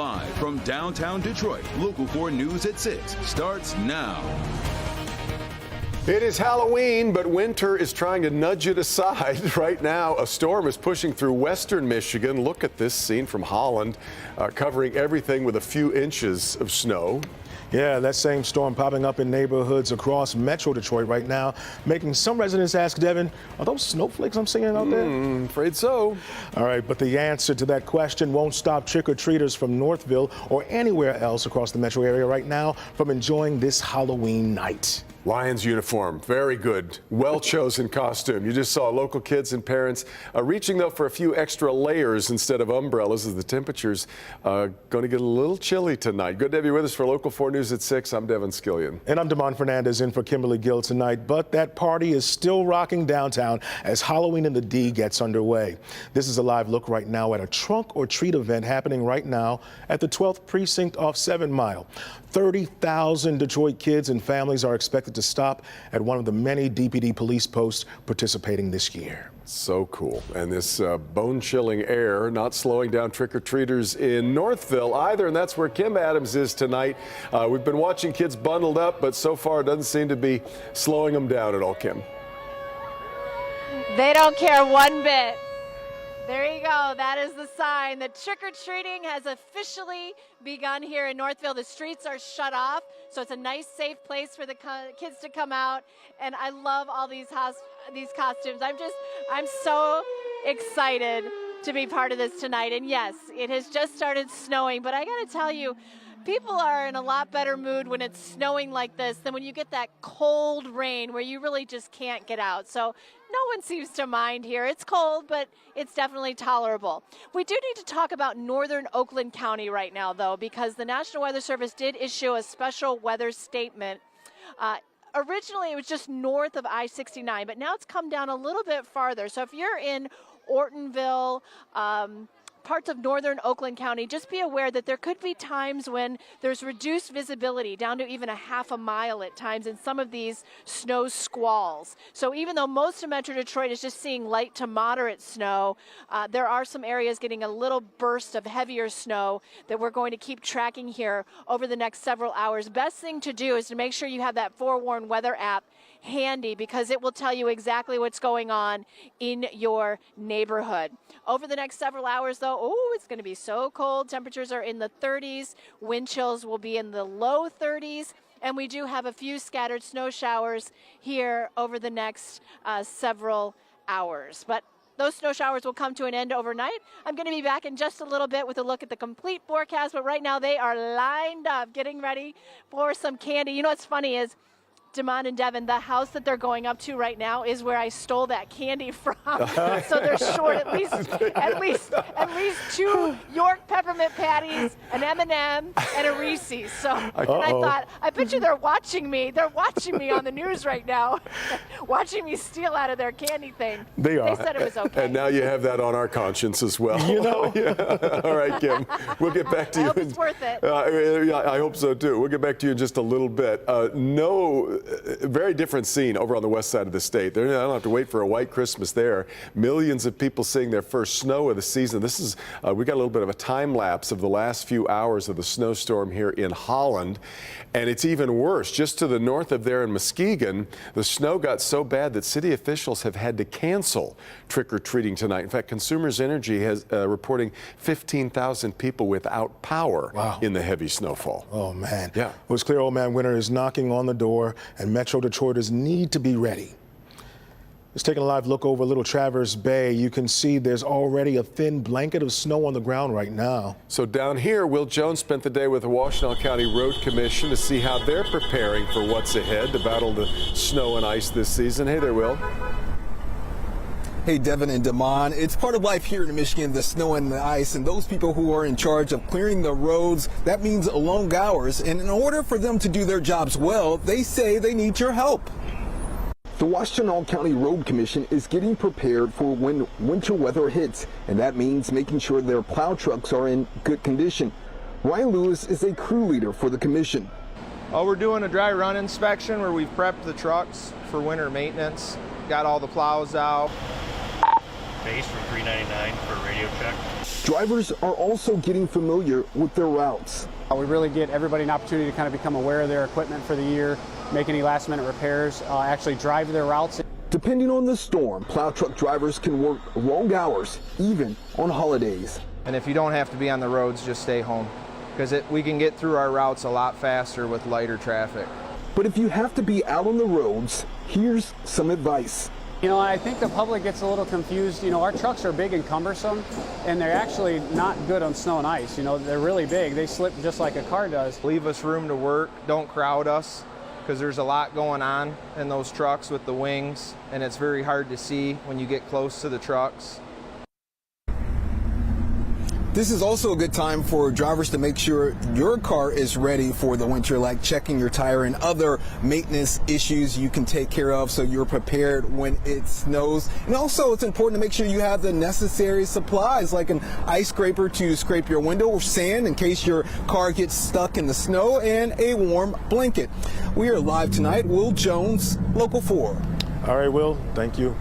Live from downtown Detroit, Local 4 News at 6 starts now. It is Halloween, but winter is trying to nudge it aside. Right now, a storm is pushing through western Michigan. Look at this scene from Holland, covering everything with a few inches of snow. Yeah, that same storm popping up in neighborhoods across Metro Detroit right now, making some residents ask, Devin, are those snowflakes I'm seeing out there? Afraid so. All right, but the answer to that question won't stop trick-or-treaters from Northville or anywhere else across the metro area right now from enjoying this Halloween night. Lions uniform, very good, well-chosen costume. You just saw local kids and parents reaching, though, for a few extra layers instead of umbrellas as the temperatures going to get a little chilly tonight. Good to have you with us for Local 4 News at 6. I'm Devin Skillion. And I'm Damon Fernandez in for Kimberly Gill tonight, but that party is still rocking downtown as Halloween in the D gets underway. This is a live look right now at a trunk or treat event happening right now at the 12th Precinct off 7 Mile. 30,000 Detroit kids and families are expected to stop at one of the many DPD police posts participating this year. So cool. And this bone-chilling air not slowing down trick-or-treaters in Northville either, and that's where Kim Adams is tonight. We've been watching kids bundled up, but so far it doesn't seem to be slowing them down at all, Kim. They don't care one bit. There you go. That is the sign that trick-or-treating has officially begun here in Northville. The streets are shut off, so it's a nice, safe place for the kids to come out. And I love all these costumes. I'm so excited to be part of this tonight. And yes, it has just started snowing, but I got to tell you, people are in a lot better mood when it's snowing like this than when you get that cold rain where you really just can't get out. So no one seems to mind here. It's cold, but it's definitely tolerable. We do need to talk about northern Oakland County right now, though, because the National Weather Service did issue a special weather statement. Originally, it was just north of I-69, but now it's come down a little bit farther. So if you're in Ortonville, parts of northern Oakland County, just be aware that there could be times when there's reduced visibility down to even a half a mile at times in some of these snow squalls. So even though most of Metro Detroit is just seeing light to moderate snow, there are some areas getting a little burst of heavier snow that we're going to keep tracking here over the next several hours. Best thing to do is to make sure you have that Forewarn weather app handy, because it will tell you exactly what's going on in your neighborhood. Over the next several hours, though, it's going to be so cold. Temperatures are in the 30s. Wind chills will be in the low 30s. And we do have a few scattered snow showers here over the next several hours. But those snow showers will come to an end overnight. I'm going to be back in just a little bit with a look at the complete forecast. But right now, they are lined up, getting ready for some candy. You know what's funny is, Damon and Devin, the house that they're going up to right now is where I stole that candy from. So they're short at least 2 York peppermint patties, an M&M, and a Reese's. So I thought, I bet you they're watching me. They're watching me on the news right now, watching me steal out of their candy thing. They are. They said it was okay. And now you have that on our conscience as well. You know. Yeah. All right, Kim. We'll get back to you. I hope it's worth it. I hope so, too. We'll get back to you in just a little bit. Very different scene over on the west side of the state. I don't have to wait for a white Christmas there. Millions of people seeing their first snow of the season. This is, we got a little bit of a time lapse of the last few hours of the snowstorm here in Holland. And it's even worse. Just to the north of there in Muskegon, the snow got so bad that city officials have had to cancel trick-or-treating tonight. In fact, Consumers Energy has reporting 15,000 people without power in the heavy snowfall. Oh, man. Yeah. It was clear old man winter is knocking on the door, and Metro Detroiters need to be ready. Let's take a live look over Little Traverse Bay. You can see there's already a thin blanket of snow on the ground right now. So down here, Will Jones spent the day with the Washtenaw County Road Commission to see how they're preparing for what's ahead to battle the snow and ice this season. Hey there, Will. Hey, Devin and Damon. It's part of life here in Michigan, the snow and the ice, and those people who are in charge of clearing the roads, that means long hours. And in order for them to do their jobs well, they say they need your help. The Washtenaw County Road Commission is getting prepared for when winter weather hits, and that means making sure their plow trucks are in good condition. Ryan Lewis is a crew leader for the commission. We're doing a dry run inspection where we've prepped the trucks for winter maintenance, got all the plows out. Base from 399 for a radio check. Drivers are also getting familiar with their routes. We really get everybody an opportunity to kind of become aware of their equipment for the year, make any last-minute repairs, actually drive their routes. Depending on the storm, plow truck drivers can work long hours, even on holidays. And if you don't have to be on the roads, just stay home, because we can get through our routes a lot faster with lighter traffic. But if you have to be out on the roads, here's some advice. You know, I think the public gets a little confused. You know, our trucks are big and cumbersome, and they're actually not good on snow and ice. You know, they're really big. They slip just like a car does. Leave us room to work. Don't crowd us, because there's a lot going on in those trucks with the wings, and it's very hard to see when you get close to the trucks. This is also a good time for drivers to make sure your car is ready for the winter, like checking your tire and other maintenance issues you can take care of so you're prepared when it snows. And also it's important to make sure you have the necessary supplies like an ice scraper to scrape your window or sand in case your car gets stuck in the snow and a warm blanket. We are live tonight. Will Jones, Local 4. All right, Will, thank you.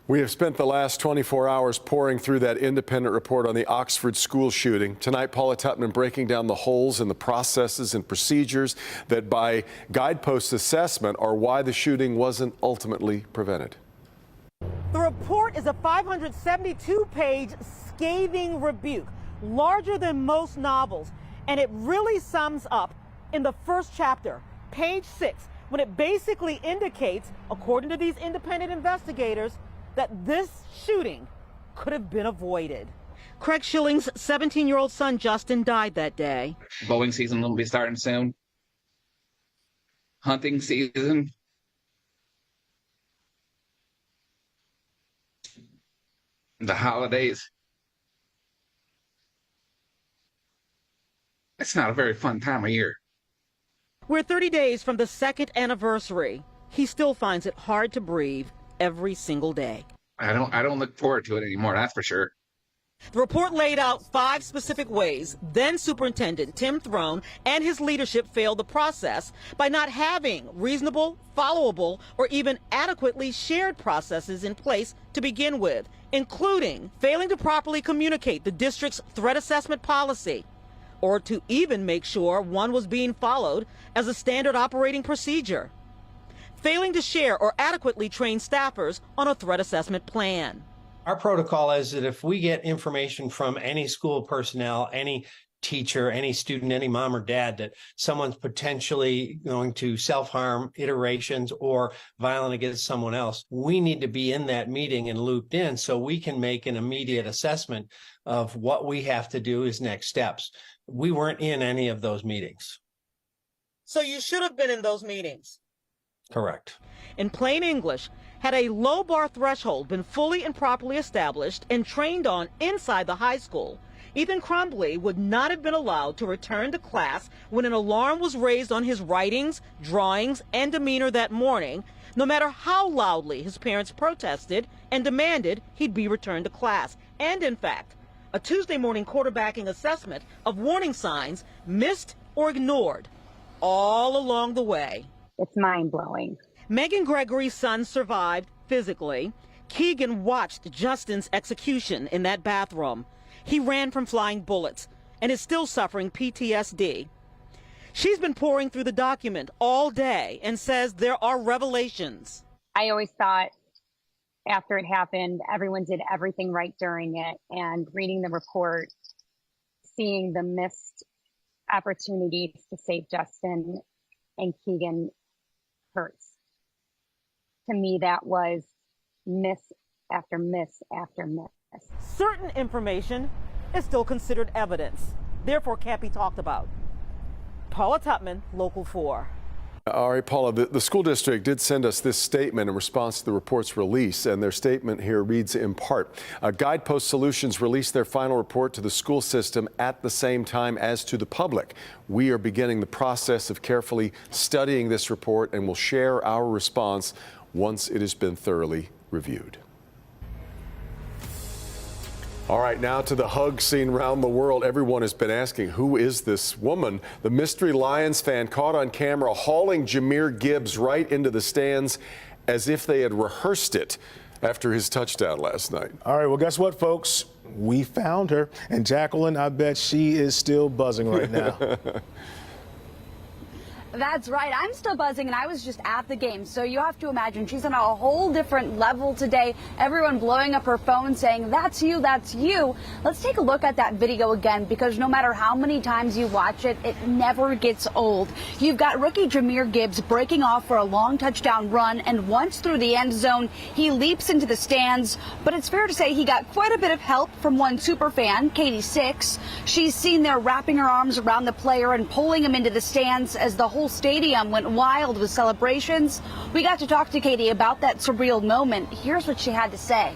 We have spent the last 24 hours pouring through that independent report on the Oxford school shooting. Tonight, Paula Tutman breaking down the holes in the processes and procedures that by Guidepost assessment are why the shooting wasn't ultimately prevented. The report is a 572-page scathing rebuke, larger than most novels, and it really sums up in the first chapter, page 6, when it basically indicates, according to these independent investigators, that this shooting could have been avoided. Craig Schilling's 17-year-old son, Justin, died that day. Boating season will be starting soon. Hunting season. The holidays. It's not a very fun time of year. We're 30 days from the second anniversary. He still finds it hard to breathe every single day. I don't look forward to it anymore, that's for sure. The report laid out 5 specific ways then Superintendent Tim Throne and his leadership failed the process by not having reasonable, followable, or even adequately shared processes in place to begin with, including failing to properly communicate the district's threat assessment policy, or to even make sure one was being followed as a standard operating procedure, failing to share or adequately train staffers on a threat assessment plan. Our protocol is that if we get information from any school personnel, any teacher, any student, any mom or dad that someone's potentially going to self-harm, iterations, or violent against someone else, we need to be in that meeting and looped in so we can make an immediate assessment of what we have to do as next steps. We weren't in any of those meetings. So you should have been in those meetings. Correct. In plain English, had a low bar threshold been fully and properly established and trained on inside the high school, Ethan Crumbly would not have been allowed to return to class when an alarm was raised on his writings, drawings, and demeanor that morning, no matter how loudly his parents protested and demanded he'd be returned to class. And in fact, a Tuesday morning quarterbacking assessment of warning signs missed or ignored all along the way. It's mind-blowing. Megan Gregory's son survived physically. Keegan watched Justin's execution in that bathroom. He ran from flying bullets and is still suffering PTSD. She's been pouring through the document all day and says there are revelations. I always thought after it happened, everyone did everything right during it. And reading the report, seeing the missed opportunities to save Justin and Keegan hurts. To me, that was miss after miss after miss. Certain information is still considered evidence, therefore can't be talked about. Paula Tutman, Local 4. All right, Paula, the school district did send us this statement in response to the report's release, and their statement here reads in part, Guidepost Solutions released their final report to the school system at the same time as to the public. We are beginning the process of carefully studying this report and will share our response once it has been thoroughly reviewed. All right, now to the hug scene around the world. Everyone has been asking, who is this woman? The mystery Lions fan caught on camera hauling Jahmyr Gibbs right into the stands as if they had rehearsed it after his touchdown last night. All right, well, guess what, folks? We found her. And Jacqueline, I bet she is still buzzing right now. That's right. I'm still buzzing, and I was just at the game. So you have to imagine she's on a whole different level today. Everyone blowing up her phone saying, "That's you, that's you." Let's take a look at that video again, because no matter how many times you watch it, it never gets old. You've got rookie Jahmyr Gibbs breaking off for a long touchdown run, and once through the end zone, he leaps into the stands. But it's fair to say he got quite a bit of help from one super fan, Katie Six. She's seen there wrapping her arms around the player and pulling him into the stands as the whole stadium went wild with celebrations. We got to talk to Katie about that surreal moment. Here's what she had to say.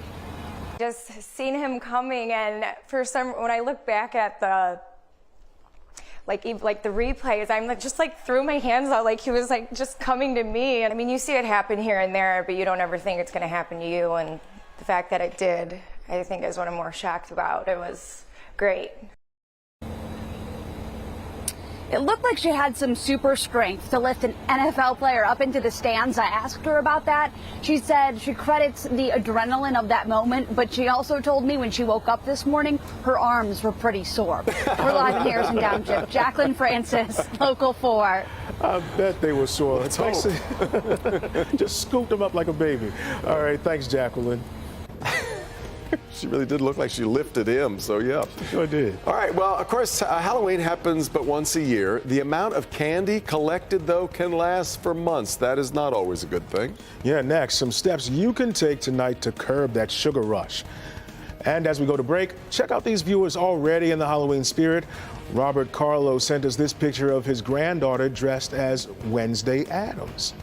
Just seeing him coming, and when I look back at the like the replays, I'm just threw my hands out like he was just coming to me. And I mean, you see it happen here and there, but you don't ever think it's going to happen to you. And the fact that it did, I think, is what I'm more shocked about. It was great. It looked like she had some super strength to lift an NFL player up into the stands. I asked her about that. She said she credits the adrenaline of that moment, but she also told me when she woke up this morning, her arms were pretty sore. We're live in Harrison Township. Jacqueline Francis, Local 4. I bet they were sore. Let's hope. Just scooped them up like a baby. All right, thanks, Jacqueline. She really did look like she lifted him, so yeah. Sure did. All right, well, of course, Halloween happens but once a year. The amount of candy collected, though, can last for months. That is not always a good thing. Yeah, next, some steps you can take tonight to curb that sugar rush. And as we go to break, check out these viewers already in the Halloween spirit. Robert Carlo sent us this picture of his granddaughter dressed as Wednesday Addams.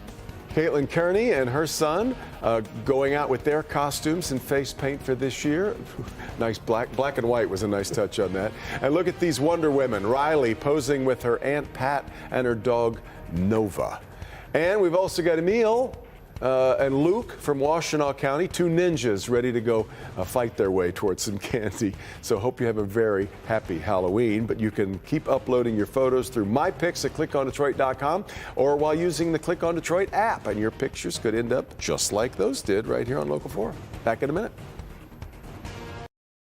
Caitlin Kearney and her son going out with their costumes and face paint for this year. Nice black and white was a nice touch on that. And look at these Wonder Women. Riley posing with her Aunt Pat and her dog Nova. And we've also got Emil and Luke from Washtenaw County, two ninjas ready to go fight their way towards some candy. So hope you have a very happy Halloween, but you can keep uploading your photos through my pics at clickondetroit.com or while using the Click on Detroit app, and your pictures could end up just like those did right here on Local 4. Back in a minute.